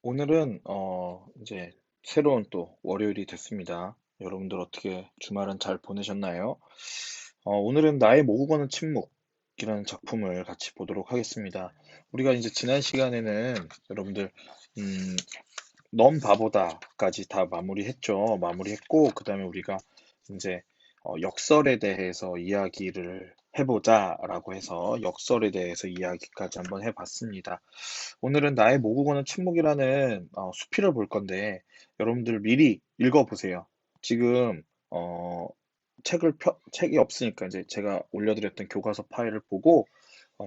오늘은 이제 새로운 또 월요일이 됐습니다. 여러분들 어떻게 주말은 잘 보내셨나요? 오늘은 나의 모국어는 침묵이라는 작품을 같이 보도록 하겠습니다. 우리가 이제 지난 시간에는 여러분들 음, 넌 바보다까지 다 마무리했죠. 마무리했고 그다음에 우리가 이제 역설에 대해서 이야기를 해보자라고 해서 역설에 대해서 이야기까지 한번 해봤습니다. 오늘은 나의 모국어는 침묵이라는 수필을 볼 건데 여러분들 미리 읽어보세요. 지금 책이 없으니까 이제 제가 올려드렸던 교과서 파일을 보고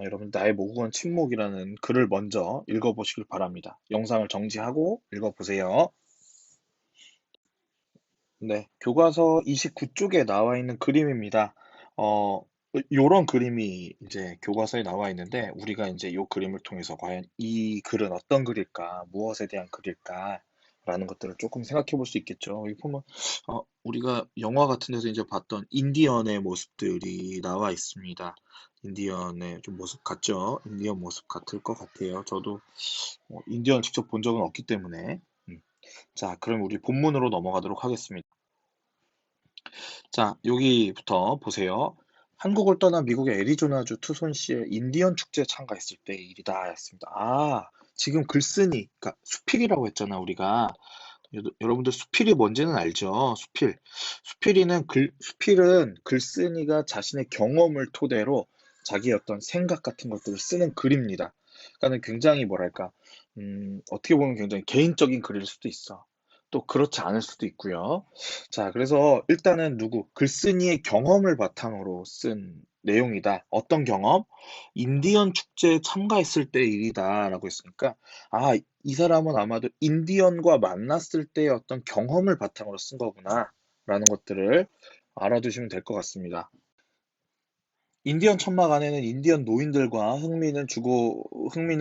여러분 나의 모국어는 침묵이라는 글을 먼저 읽어보시길 바랍니다. 영상을 정지하고 읽어보세요. 네, 교과서 29쪽에 나와 있는 그림입니다. 어, 요런 그림이 이제 교과서에 나와 있는데, 우리가 이제 요 그림을 통해서 과연 이 글은 어떤 글일까, 무엇에 대한 글일까, 라는 것들을 조금 생각해 볼 수 있겠죠. 여기 보면, 우리가 영화 같은 데서 이제 봤던 인디언의 모습들이 나와 있습니다. 인디언의 좀 모습 같죠? 인디언 모습 같을 것 같아요. 저도 인디언 직접 본 적은 없기 때문에. 자, 그럼 우리 본문으로 넘어가도록 하겠습니다. 자, 여기부터 보세요. 한국을 떠난 미국의 애리조나주 투손시의 인디언 축제에 참가했을 때의 일이다 했습니다. 지금 글쓴이, 그러니까 수필이라고 했잖아, 우리가. 여러분들 수필이 뭔지는 알죠? 수필은 글쓴이가 자신의 경험을 토대로 자기의 어떤 생각 같은 것들을 쓰는 글입니다. 그러니까 굉장히 뭐랄까, 어떻게 보면 굉장히 개인적인 글일 수도 있어. 또 그렇지 않을 수도 있고요. 자, 그래서 일단은 글쓴이의 경험을 바탕으로 쓴 내용이다. 어떤 경험? 인디언 축제에 참가했을 때 일이다라고 했으니까, 이 사람은 아마도 인디언과 만났을 때의 어떤 경험을 바탕으로 쓴 거구나. 라는 것들을 알아두시면 될 것 같습니다. 인디언 천막 안에는 인디언 노인들과 흥미있는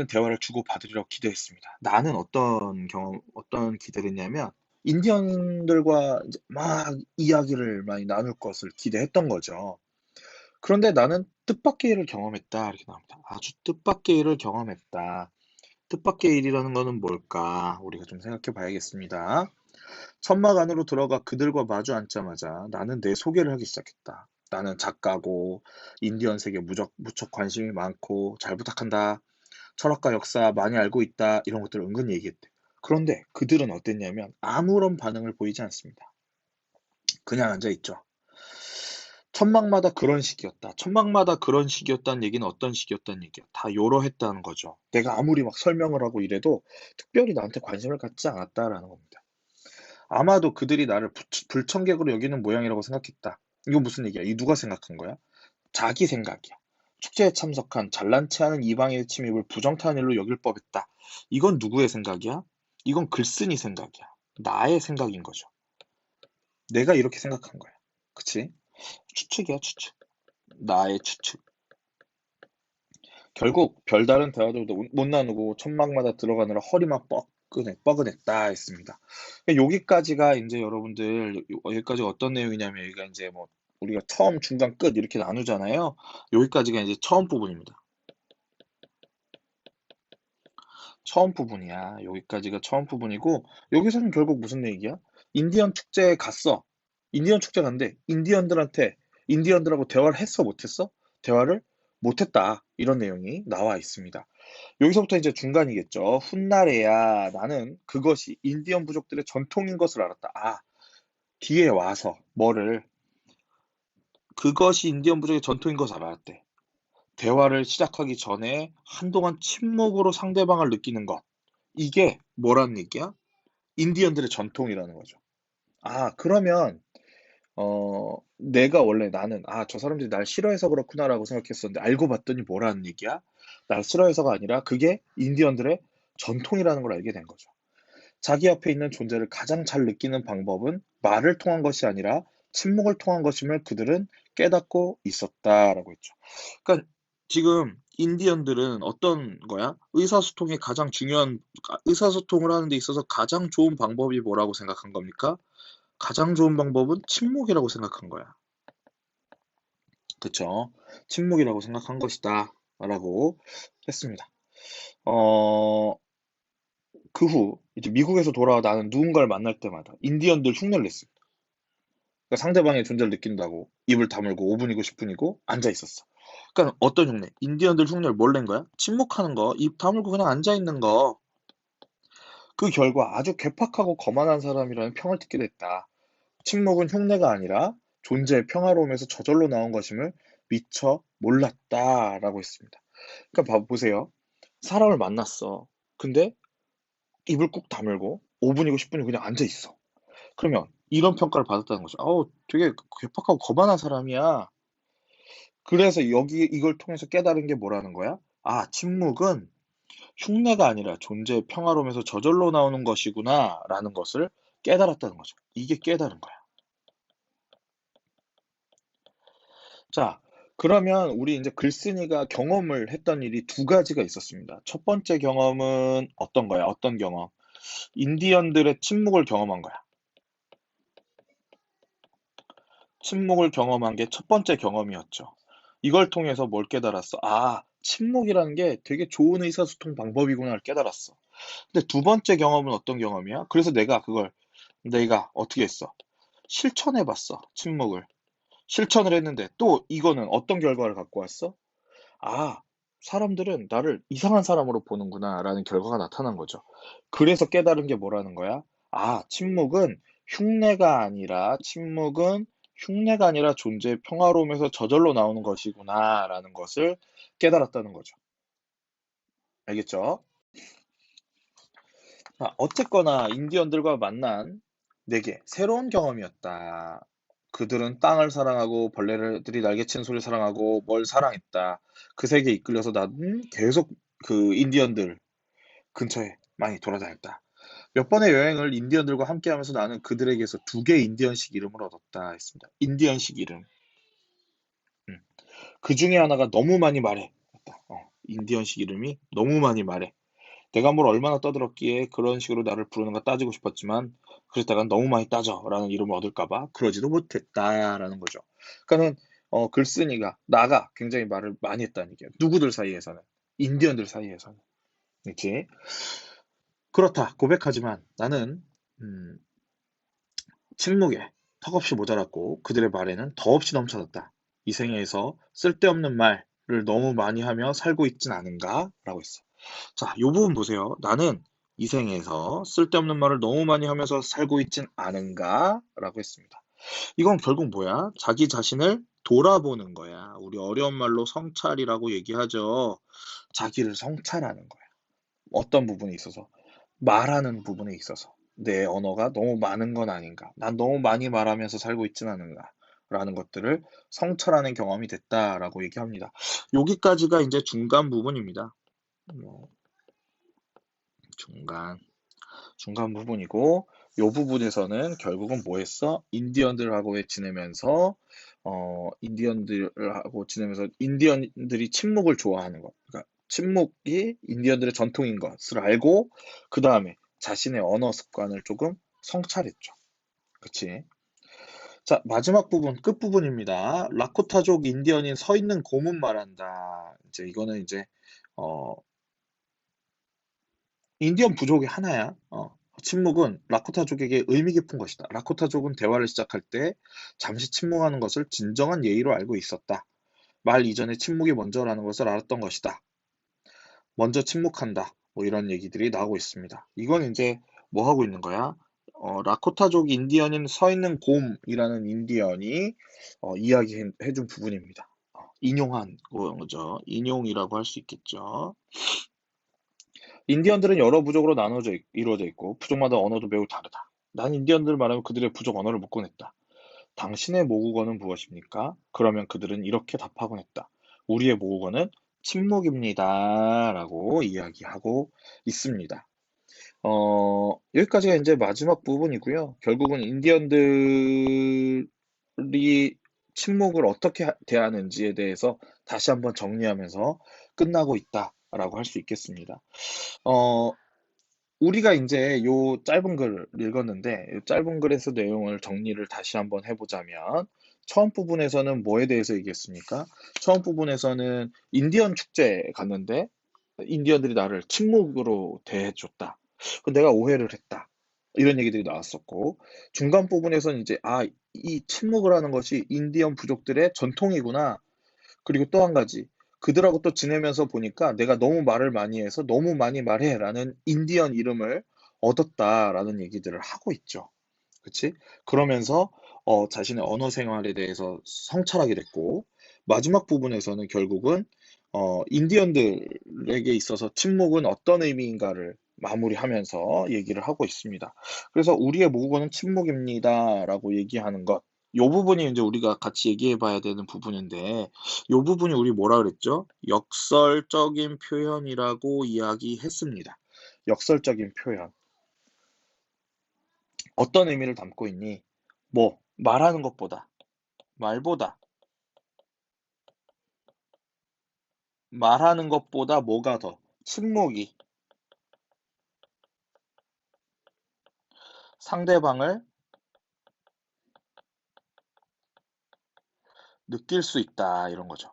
대화를 주고받으리라 기대했습니다. 나는 어떤 기대를 했냐면, 인디언들과 이제 막 이야기를 많이 나눌 것을 기대했던 거죠. 그런데 나는 뜻밖의 일을 경험했다. 이렇게 나옵니다. 아주 뜻밖의 일을 경험했다. 뜻밖의 일이라는 것은 뭘까? 우리가 좀 생각해 봐야겠습니다. 천막 안으로 들어가 그들과 마주 앉자마자 나는 내 소개를 하기 시작했다. 나는 작가고 인디언 세계 무척 관심이 많고 잘 부탁한다. 철학과 역사 많이 알고 있다. 이런 것들을 은근히 얘기했대. 그런데 그들은 어땠냐면 아무런 반응을 보이지 않습니다. 그냥 앉아 있죠. 천막마다 그런 식이었다. 천막마다 그런 식이었다는 얘기는 어떤 식이었다는 얘기야. 다 요러했다는 거죠. 내가 아무리 막 설명을 하고 이래도 특별히 나한테 관심을 갖지 않았다라는 겁니다. 아마도 그들이 나를 불청객으로 여기는 모양이라고 생각했다. 이거 무슨 얘기야? 이 누가 생각한 거야? 자기 생각이야. 축제에 참석한 잘난 체 하는 이방인의 침입을 부정타는 일로 여길 법했다. 이건 누구의 생각이야? 이건 글쓴이 생각이야. 나의 생각인 거죠. 내가 이렇게 생각한 거야. 그치? 추측이야, 추측. 나의 추측. 결국 별다른 대화들도 못 나누고 천막마다 들어가느라 허리만 뻐근했다 했습니다. 여기까지가 이제 여러분들 여기까지가 어떤 내용이냐면 여기가 이제 뭐 우리가 처음, 중간, 끝 이렇게 나누잖아요. 여기까지가 이제 처음 부분입니다. 처음 부분이야. 여기까지가 처음 부분이고 여기서는 결국 무슨 얘기야? 인디언 축제에 갔어. 인디언 축제 갔는데 인디언들하고 대화를 했어, 못했어? 대화를 못했다. 이런 내용이 나와 있습니다. 여기서부터 이제 중간이겠죠. 훗날에야 나는 그것이 인디언 부족들의 전통인 것을 알았다. 뒤에 와서 그것이 인디언 부족의 전통인 것을 알았대. 대화를 시작하기 전에 한동안 침묵으로 상대방을 느끼는 것. 이게 뭐라는 얘기야? 인디언들의 전통이라는 거죠. 그러면 내가 원래 나는 저 사람들이 날 싫어해서 그렇구나라고 생각했었는데 알고 봤더니 뭐라는 얘기야? 날 싫어해서가 아니라 그게 인디언들의 전통이라는 걸 알게 된 거죠. 자기 앞에 있는 존재를 가장 잘 느끼는 방법은 말을 통한 것이 아니라 침묵을 통한 것임을 그들은 깨닫고 있었다라고 했죠. 그러니까 지금 인디언들은 어떤 거야? 의사소통을 하는 데 있어서 가장 좋은 방법이 뭐라고 생각한 겁니까? 가장 좋은 방법은 침묵이라고 생각한 거야. 그쵸? 침묵이라고 생각한 것이다. 라고 했습니다. 어, 그 후 이제 미국에서 돌아와 나는 누군가를 만날 때마다 인디언들 흉내를 냈습니다. 그러니까 상대방의 존재를 느낀다고 입을 다물고 5분이고 10분이고 앉아 있었어. 그러니까 어떤 흉내? 인디언들 흉내를 뭘 낸 거야? 침묵하는 거, 입 다물고 그냥 앉아 있는 거. 그 결과 아주 괴팍하고 거만한 사람이라는 평을 듣게 됐다. 침묵은 흉내가 아니라 존재의 평화로움에서 저절로 나온 것임을 미처 몰랐다라고 했습니다. 그러니까 보세요. 사람을 만났어. 근데 입을 꾹 다물고 5분이고 10분이고 그냥 앉아 있어. 그러면 이런 평가를 받았다는 거죠. 아우, 되게 괴팍하고 거만한 사람이야. 그래서 여기 이걸 통해서 깨달은 게 뭐라는 거야? 아, 침묵은 흉내가 아니라 존재의 평화로움에서 저절로 나오는 것이구나라는 것을 깨달았다는 거죠. 이게 깨달은 거야. 자, 그러면 우리 이제 글쓴이가 경험을 했던 일이 두 가지가 있었습니다. 첫 번째 경험은 어떤 거야? 어떤 경험? 인디언들의 침묵을 경험한 거야. 침묵을 경험한 게 첫 번째 경험이었죠. 이걸 통해서 뭘 깨달았어? 아, 침묵이라는 게 되게 좋은 의사소통 방법이구나를 깨달았어. 근데 두 번째 경험은 어떤 경험이야? 그래서 내가 어떻게 했어? 실천해봤어, 침묵을. 실천을 했는데 또 이거는 어떤 결과를 갖고 왔어? 아, 사람들은 나를 이상한 사람으로 보는구나라는 결과가 나타난 거죠. 그래서 깨달은 게 뭐라는 거야? 아, 침묵은 흉내가 아니라 존재의 평화로움에서 저절로 나오는 것이구나라는 것을 깨달았다는 거죠. 알겠죠? 어쨌거나 인디언들과 만난 내게 새로운 경험이었다. 그들은 땅을 사랑하고 벌레들이 날개치는 소리를 사랑하고 뭘 사랑했다. 그 세계에 이끌려서 나는 계속 그 인디언들 근처에 많이 돌아다녔다. 몇 번의 여행을 인디언들과 함께하면서 나는 그들에게서 두 개의 인디언식 이름을 얻었다 했습니다. 인디언식 이름. 음. 그 중에 하나가 너무 많이 말해. 맞다. 인디언식 이름이 너무 많이 말해. 내가 뭘 얼마나 떠들었기에 그런 식으로 나를 부르는가 따지고 싶었지만 그랬다가 너무 많이 따져라는 이름을 얻을까봐 그러지도 못했다라는 거죠. 그러니까는 글쓴이가 나가 굉장히 말을 많이 했다는 얘기예요. 누구들 사이에서는 인디언들 사이에서는 이렇게 그렇다 고백하지만 나는 음, 침묵에 턱없이 모자랐고 그들의 말에는 더없이 넘쳐났다. 이 생에서 쓸데없는 말을 너무 많이 하며 살고 있진 않은가? 라고 했어. 자, 요 부분 보세요. 나는 이 생에서 쓸데없는 말을 너무 많이 하면서 살고 있진 않은가? 라고 했습니다. 이건 결국 뭐야? 자기 자신을 돌아보는 거야. 우리 어려운 말로 성찰이라고 얘기하죠. 자기를 성찰하는 거야. 어떤 부분에 있어서? 말하는 부분에 있어서. 내 언어가 너무 많은 건 아닌가? 난 너무 많이 말하면서 살고 있진 않은가? 라는 것들을 성찰하는 경험이 됐다라고 얘기합니다. 여기까지가 이제 중간 부분입니다. 뭐, 중간. 중간 부분이고 요 부분에서는 결국은 뭐 했어? 인디언들하고 지내면서 인디언들이 침묵을 좋아하는 것. 그러니까 침묵이 인디언들의 전통인 것을 알고 그 다음에 자신의 언어 습관을 조금 성찰했죠. 그치? 자, 마지막 부분, 끝부분입니다. 라코타족 인디언인 서 있는 곰은 말한다. 이제 이거는 이제 어, 인디언 부족의 하나야. 침묵은 라코타족에게 의미 깊은 것이다. 라코타족은 대화를 시작할 때 잠시 침묵하는 것을 진정한 예의로 알고 있었다. 말 이전에 침묵이 먼저라는 것을 알았던 것이다. 먼저 침묵한다. 뭐 이런 얘기들이 나오고 있습니다. 이건 이제 뭐 하고 있는 거야? 라코타족 인디언인 서 있는 곰이라는 인디언이 이야기해준 부분입니다. 인용한 거죠. 인용이라고 할 수 있겠죠. 인디언들은 여러 부족으로 이루어져 있고 부족마다 언어도 매우 다르다. 난 인디언들 말하면 그들의 부족 언어를 묻곤 했다. 당신의 모국어는 무엇입니까? 그러면 그들은 이렇게 답하곤 했다. 우리의 모국어는 침묵입니다. 라고 이야기하고 있습니다. 여기까지가 이제 마지막 부분이고요. 결국은 인디언들이 침묵을 어떻게 대하는지에 대해서 다시 한번 정리하면서 끝나고 있다라고 할 수 있겠습니다. 어, 우리가 이제 요 짧은 글을 읽었는데, 요 짧은 글에서 내용을 정리를 다시 한번 해보자면, 처음 부분에서는 뭐에 대해서 얘기했습니까? 처음 부분에서는 인디언 축제에 갔는데, 인디언들이 나를 침묵으로 대해줬다. 내가 오해를 했다. 이런 얘기들이 나왔었고, 중간 부분에서는 이제, 이 침묵을 하는 것이 인디언 부족들의 전통이구나. 그리고 또 한 가지, 그들하고 또 지내면서 보니까 내가 너무 말을 많이 해서 너무 많이 말해라는 인디언 이름을 얻었다라는 얘기들을 하고 있죠. 그치? 그러면서 자신의 언어 생활에 대해서 성찰하게 됐고, 마지막 부분에서는 결국은 인디언들에게 있어서 침묵은 어떤 의미인가를 마무리하면서 얘기를 하고 있습니다. 그래서 우리의 모국어는 침묵입니다라고 얘기하는 것. 요 부분이 이제 우리가 같이 얘기해 봐야 되는 부분인데, 요 부분이 우리 뭐라 그랬죠? 역설적인 표현이라고 이야기했습니다. 역설적인 표현. 어떤 의미를 담고 있니? 말하는 것보다, 말보다, 말하는 것보다 뭐가 더, 침묵이 상대방을 느낄 수 있다, 이런 거죠.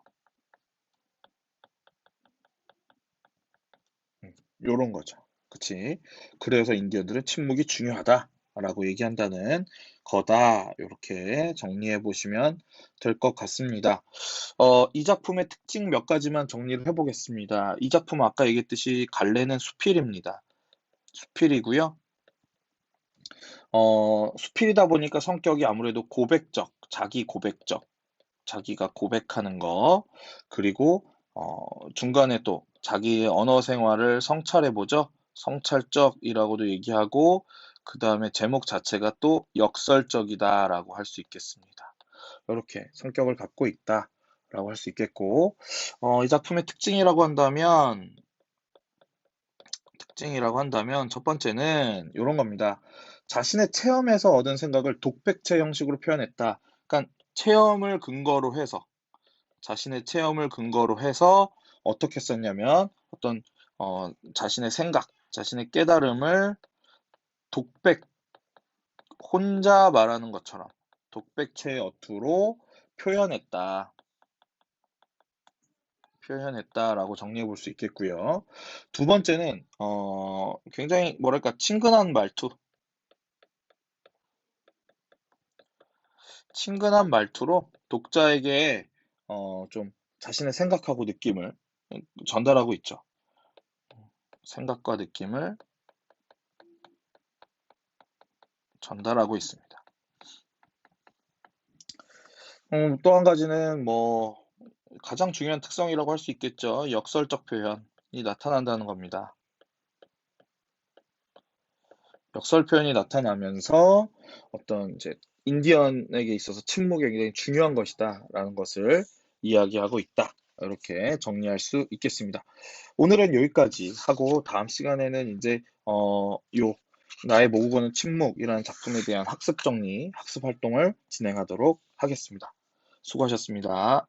요런 거죠. 그치? 그래서 인디언들은 침묵이 중요하다라고 얘기한다는 거다. 이렇게 정리해 보시면 될 것 같습니다. 이 작품의 특징 몇 가지만 정리를 해보겠습니다. 이 작품 아까 얘기했듯이 갈래는 수필입니다. 수필이고요. 수필이다 보니까 성격이 아무래도 고백적, 자기 고백적, 자기가 고백하는 거, 그리고 중간에 또 자기의 언어 생활을 성찰해보죠. 성찰적이라고도 얘기하고, 그 다음에 제목 자체가 또 역설적이다라고 할 수 있겠습니다. 이렇게 성격을 갖고 있다라고 할 수 있겠고, 이 작품의 특징이라고 한다면 첫 번째는 이런 겁니다. 자신의 체험에서 얻은 생각을 독백체 형식으로 표현했다. 그러니까 체험을 근거로 해서 자신의 체험을 근거로 해서 어떻게 썼냐면 어떤 자신의 생각, 자신의 깨달음을 독백, 혼자 말하는 것처럼 독백체의 어투로 표현했다. 표현했다라고 정리해 볼 수 있겠고요. 두 번째는 굉장히 뭐랄까 친근한 말투, 친근한 말투로 독자에게 좀 자신의 생각하고 느낌을 전달하고 있죠. 생각과 느낌을 전달하고 있습니다. 또 한 가지는 가장 중요한 특성이라고 할 수 있겠죠. 역설적 표현이 나타난다는 겁니다. 역설 표현이 나타나면서 어떤 이제 인디언에게 있어서 침묵이 굉장히 중요한 것이다라는 것을 이야기하고 있다. 이렇게 정리할 수 있겠습니다. 오늘은 여기까지 하고 다음 시간에는 이제 요 나의 모국어는 침묵이라는 작품에 대한 학습 정리, 학습 활동을 진행하도록 하겠습니다. 수고하셨습니다.